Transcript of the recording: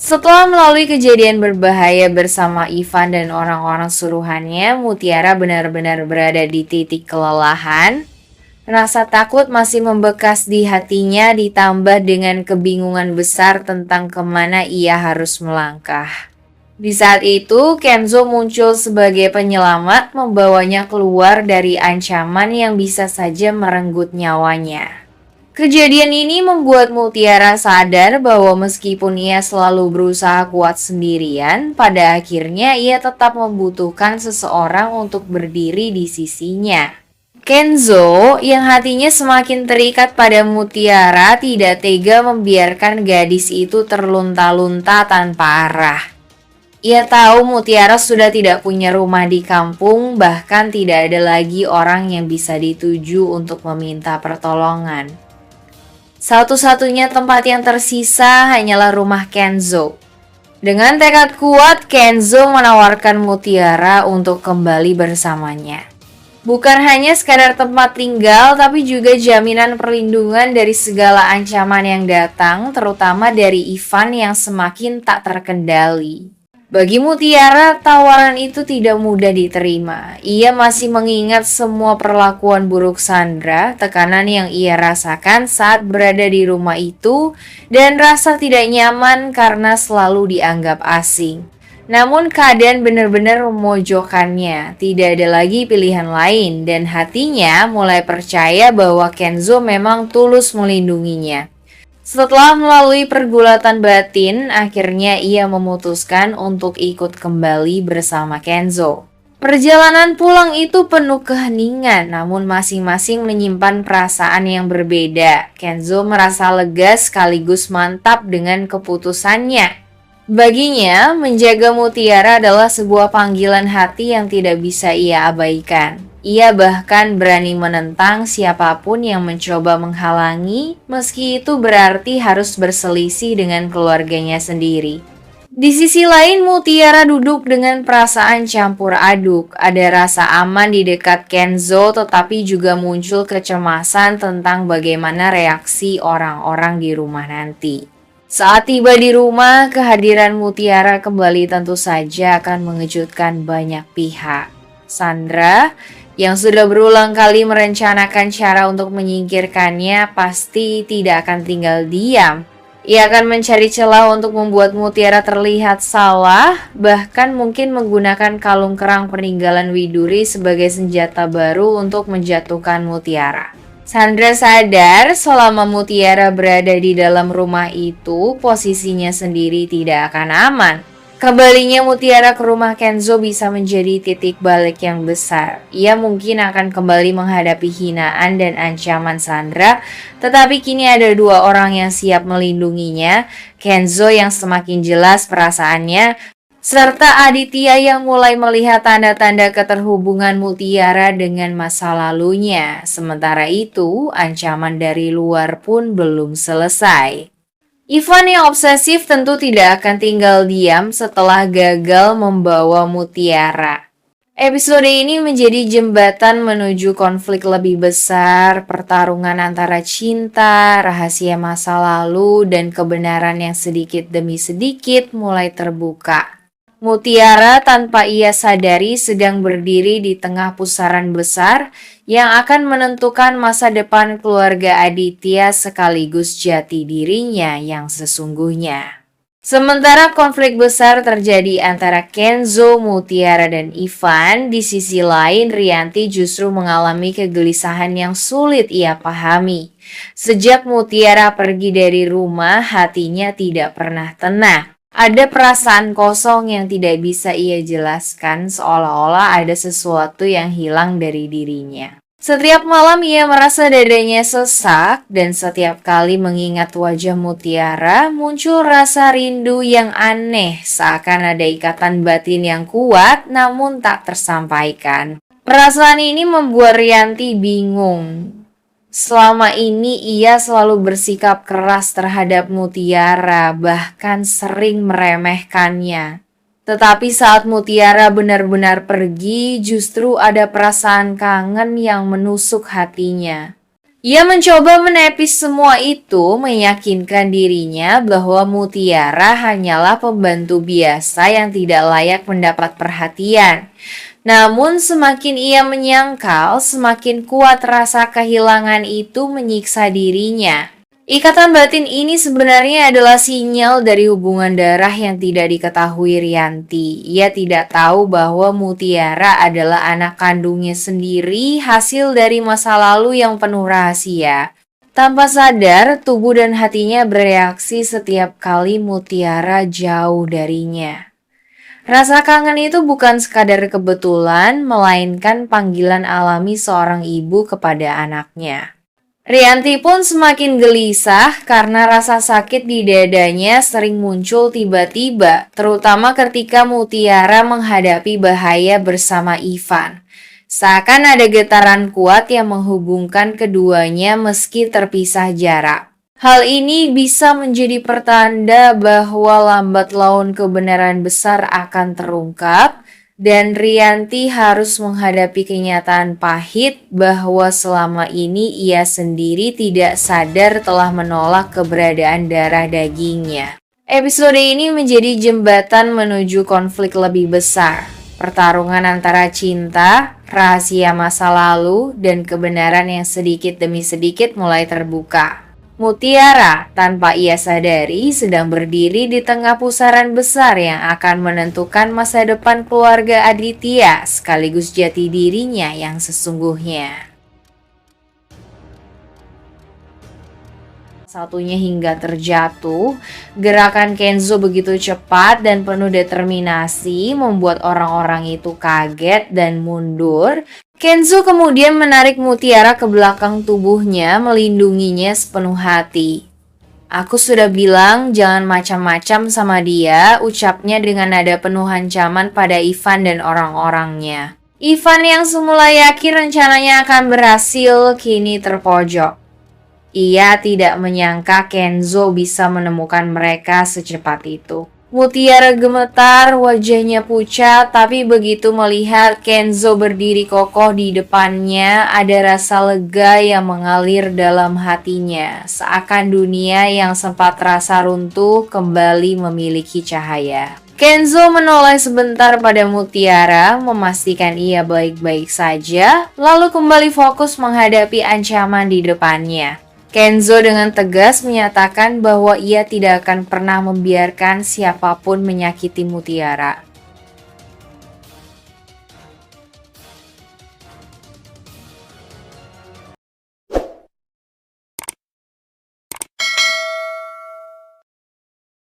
Setelah melalui kejadian berbahaya bersama Ivan dan orang-orang suruhannya, Mutiara benar-benar berada di titik kelelahan. Rasa takut masih membekas di hatinya ditambah dengan kebingungan besar tentang kemana ia harus melangkah. Di saat itu, Kenzo muncul sebagai penyelamat membawanya keluar dari ancaman yang bisa saja merenggut nyawanya. Kejadian ini membuat Mutiara sadar bahwa meskipun ia selalu berusaha kuat sendirian, pada akhirnya ia tetap membutuhkan seseorang untuk berdiri di sisinya. Kenzo, yang hatinya semakin terikat pada Mutiara, tidak tega membiarkan gadis itu terlunta-lunta tanpa arah. Ia tahu Mutiara sudah tidak punya rumah di kampung, bahkan tidak ada lagi orang yang bisa dituju untuk meminta pertolongan. Satu-satunya tempat yang tersisa hanyalah rumah Kenzo. Dengan tekad kuat, Kenzo menawarkan Mutiara untuk kembali bersamanya. Bukan hanya sekadar tempat tinggal, tapi juga jaminan perlindungan dari segala ancaman yang datang, terutama dari Ivan yang semakin tak terkendali. Bagi Mutiara, tawaran itu tidak mudah diterima. Ia masih mengingat semua perlakuan buruk Sandra, tekanan yang ia rasakan saat berada di rumah itu, dan rasa tidak nyaman karena selalu dianggap asing. Namun keadaan benar-benar memojokkannya, tidak ada lagi pilihan lain, dan hatinya mulai percaya bahwa Kenzo memang tulus melindunginya. Setelah melalui pergulatan batin, akhirnya ia memutuskan untuk ikut kembali bersama Kenzo. Perjalanan pulang itu penuh keheningan, namun masing-masing menyimpan perasaan yang berbeda. Kenzo merasa lega sekaligus mantap dengan keputusannya. Baginya, menjaga Mutiara adalah sebuah panggilan hati yang tidak bisa ia abaikan. Ia bahkan berani menentang siapapun yang mencoba menghalangi, meski itu berarti harus berselisih dengan keluarganya sendiri. Di sisi lain, Mutiara duduk dengan perasaan campur aduk. Ada rasa aman di dekat Kenzo, tetapi juga muncul kecemasan tentang bagaimana reaksi orang-orang di rumah nanti. Saat tiba di rumah, kehadiran Mutiara kembali tentu saja akan mengejutkan banyak pihak. Sandra, yang sudah berulang kali merencanakan cara untuk menyingkirkannya, pasti tidak akan tinggal diam. Ia akan mencari celah untuk membuat Mutiara terlihat salah, bahkan mungkin menggunakan kalung kerang peninggalan Widuri sebagai senjata baru untuk menjatuhkan Mutiara. Sandra sadar selama Mutiara berada di dalam rumah itu, posisinya sendiri tidak akan aman. Kembalinya Mutiara ke rumah Kenzo bisa menjadi titik balik yang besar. Ia mungkin akan kembali menghadapi hinaan dan ancaman Sandra, tetapi kini ada dua orang yang siap melindunginya, Kenzo yang semakin jelas perasaannya, serta Aditya yang mulai melihat tanda-tanda keterhubungan Mutiara dengan masa lalunya. Sementara itu, ancaman dari luar pun belum selesai. Ivan yang obsesif tentu tidak akan tinggal diam setelah gagal membawa Mutiara. Episode ini menjadi jembatan menuju konflik lebih besar, pertarungan antara cinta, rahasia masa lalu, dan kebenaran yang sedikit demi sedikit mulai terbuka. Mutiara tanpa ia sadari sedang berdiri di tengah pusaran besar yang akan menentukan masa depan keluarga Aditya sekaligus jati dirinya yang sesungguhnya. Sementara konflik besar terjadi antara Kenzo, Mutiara, dan Ivan, di sisi lain Rianti justru mengalami kegelisahan yang sulit ia pahami. Sejak Mutiara pergi dari rumah, hatinya tidak pernah tenang. Ada perasaan kosong yang tidak bisa ia jelaskan, seolah-olah ada sesuatu yang hilang dari dirinya. Setiap malam ia merasa dadanya sesak, dan setiap kali mengingat wajah Mutiara, muncul rasa rindu yang aneh, seakan ada ikatan batin yang kuat namun tak tersampaikan. Perasaan ini membuat Rianti bingung. Selama ini ia selalu bersikap keras terhadap Mutiara, bahkan sering meremehkannya. Tetapi saat Mutiara benar-benar pergi, justru ada perasaan kangen yang menusuk hatinya. Ia mencoba menepis semua itu, meyakinkan dirinya bahwa Mutiara hanyalah pembantu biasa yang tidak layak mendapat perhatian. Namun semakin ia menyangkal, semakin kuat rasa kehilangan itu menyiksa dirinya. Ikatan batin ini sebenarnya adalah sinyal dari hubungan darah yang tidak diketahui Rianti. Ia tidak tahu bahwa Mutiara adalah anak kandungnya sendiri, hasil dari masa lalu yang penuh rahasia. Tanpa sadar, tubuh dan hatinya bereaksi setiap kali Mutiara jauh darinya. Rasa kangen itu bukan sekadar kebetulan, melainkan panggilan alami seorang ibu kepada anaknya. Rianti pun semakin gelisah karena rasa sakit di dadanya sering muncul tiba-tiba, terutama ketika Mutiara menghadapi bahaya bersama Ivan. Seakan ada getaran kuat yang menghubungkan keduanya meski terpisah jarak. Hal ini bisa menjadi pertanda bahwa lambat laun kebenaran besar akan terungkap, dan Rianti harus menghadapi kenyataan pahit bahwa selama ini ia sendiri tidak sadar telah menolak keberadaan darah dagingnya. Episode ini menjadi jembatan menuju konflik lebih besar. Pertarungan antara cinta, rahasia masa lalu, dan kebenaran yang sedikit demi sedikit mulai terbuka. Mutiara, tanpa ia sadari, sedang berdiri di tengah pusaran besar yang akan menentukan masa depan keluarga Aditya sekaligus jati dirinya yang sesungguhnya. Satunya hingga terjatuh, gerakan Kenzo begitu cepat dan penuh determinasi membuat orang-orang itu kaget dan mundur. Kenzo kemudian menarik Mutiara ke belakang tubuhnya, melindunginya sepenuh hati. "Aku sudah bilang jangan macam-macam sama dia," ucapnya dengan nada penuh ancaman pada Ivan dan orang-orangnya. Ivan yang semula yakin rencananya akan berhasil, kini terpojok. Ia tidak menyangka Kenzo bisa menemukan mereka secepat itu. Mutiara gemetar, wajahnya pucat, tapi begitu melihat Kenzo berdiri kokoh di depannya, ada rasa lega yang mengalir dalam hatinya. Seakan dunia yang sempat terasa runtuh kembali memiliki cahaya. Kenzo menoleh sebentar pada Mutiara, memastikan ia baik-baik saja, lalu kembali fokus menghadapi ancaman di depannya. Kenzo dengan tegas menyatakan bahwa ia tidak akan pernah membiarkan siapapun menyakiti Mutiara.